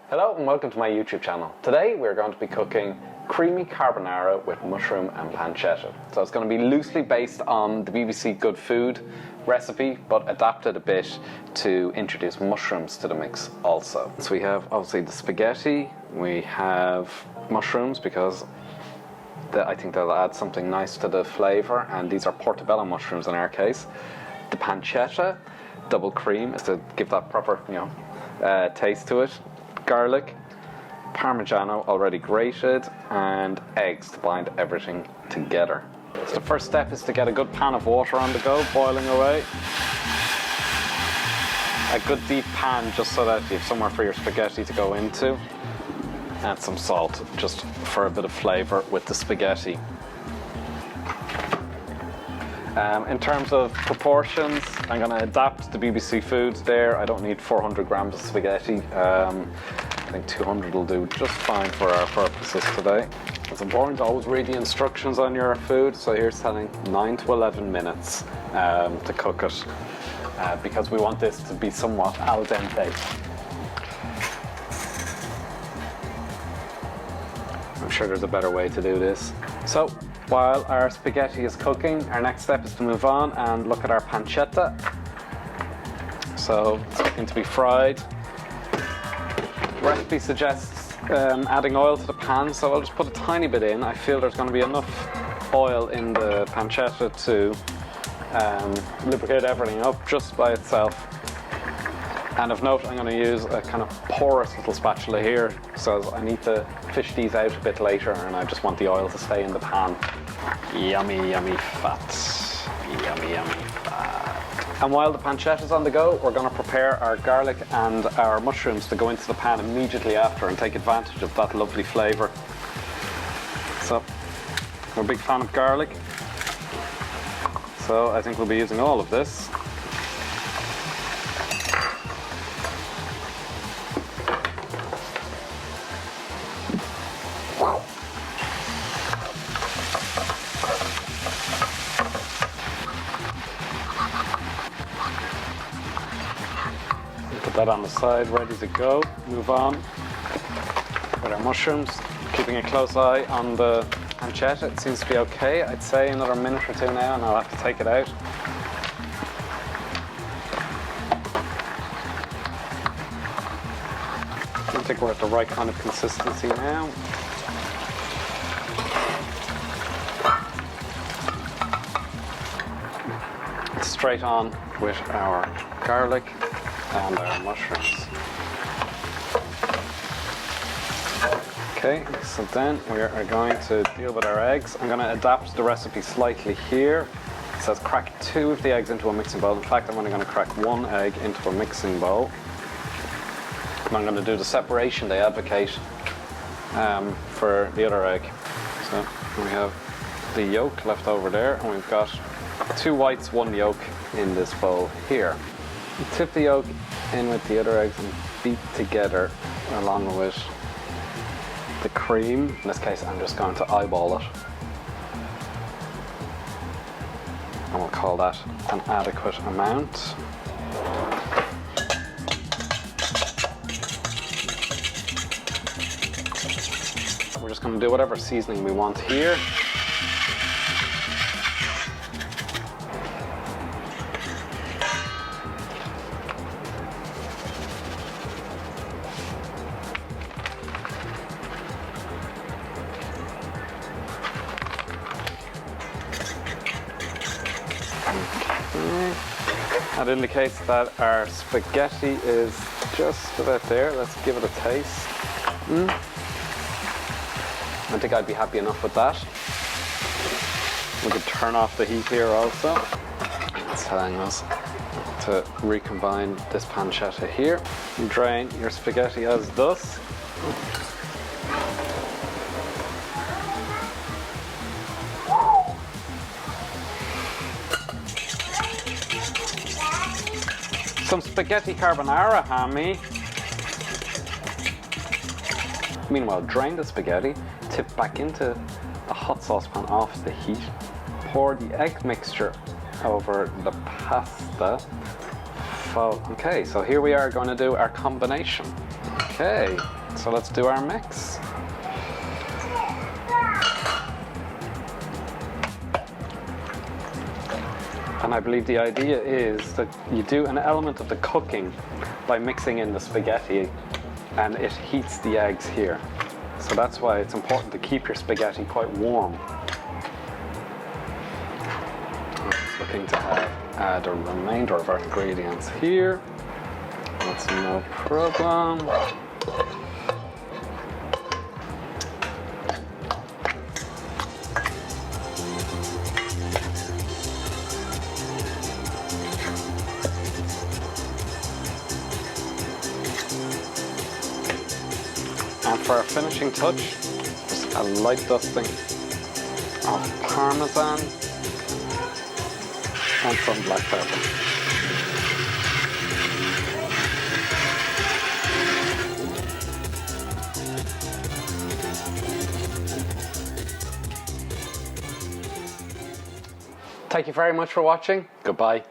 Hello and welcome to my YouTube channel. Today we're going to be cooking creamy carbonara with mushroom and pancetta. So it's going to be loosely based on the BBC Good Food recipe, but adapted a bit to introduce mushrooms to the mix also. So we have obviously the spaghetti, we have mushrooms because I think they'll add something nice to the flavour, and these are portobello mushrooms in our case. The pancetta, double cream, is to give that proper, taste to it. Garlic, parmigiano already grated, and eggs to bind everything together. So the first step is to get a good pan of water on the go, boiling away. A good deep pan just so that you have somewhere for your spaghetti to go into. Add some salt just for a bit of flavour with the spaghetti. In terms of proportions, I'm going to adapt the BBC Foods there. I don't need 400 grams of spaghetti. I think 200 will do just fine for our purposes today. It's important to always read the instructions on your food. So here's telling 9 to 11 minutes to cook it because we want this to be somewhat al dente. I'm sure there's a better way to do this. So while our spaghetti is cooking, our next step is to move on and look at our pancetta. So it's looking to be fried. The recipe suggests adding oil to the pan, so I'll just put a tiny bit in. I feel there's going to be enough oil in the pancetta to lubricate everything up just by itself. And of note, I'm going to use a kind of porous little spatula here, so I need to fish these out a bit later, and I just want the oil to stay in the pan. Yummy, yummy fat. Yummy, yummy fat. And while the pancetta's on the go, we're going to prepare our garlic and our mushrooms to go into the pan immediately after and take advantage of that lovely flavour. So, we're a big fan of garlic, so I think we'll be using all of this. Put that on the side, ready to go. Move on with our mushrooms, keeping a close eye on the pancetta. It seems to be okay. I'd say another minute or two now and I'll have to take it out. I think we're at the right kind of consistency now. Straight on with our garlic and our mushrooms. Okay, so then we are going to deal with our eggs. I'm going to adapt the recipe slightly here. It says crack 2 of the eggs into a mixing bowl. In fact, I'm only going to crack 1 egg into a mixing bowl. And I'm going to do the separation they advocate for the other egg. So we have the yolk left over there, and we've got 2 whites, 1 yolk in this bowl here. Tip the yolk in with the other eggs and beat together along with the cream. In this case, I'm just going to eyeball it. And we'll call that an adequate amount. We're just going to do whatever seasoning we want here. That indicates that our spaghetti is just about there. Let's give it a taste. I think I'd be happy enough with that. We could turn off the heat here also. It's telling us to recombine this pancetta here. And drain your spaghetti as thus. Some spaghetti carbonara, Hammy. Meanwhile, drain the spaghetti, tip back into a hot saucepan off the heat, pour the egg mixture over the pasta. Okay, so here we are going to do our combination. Okay, so let's do our mix. And I believe the idea is that you do an element of the cooking by mixing in the spaghetti, and it heats the eggs here. So that's why it's important to keep your spaghetti quite warm. I'm just looking to add the remainder of our ingredients here. That's no problem. And for our finishing touch, just a light dusting of Parmesan and some black pepper. Thank you very much for watching. Goodbye.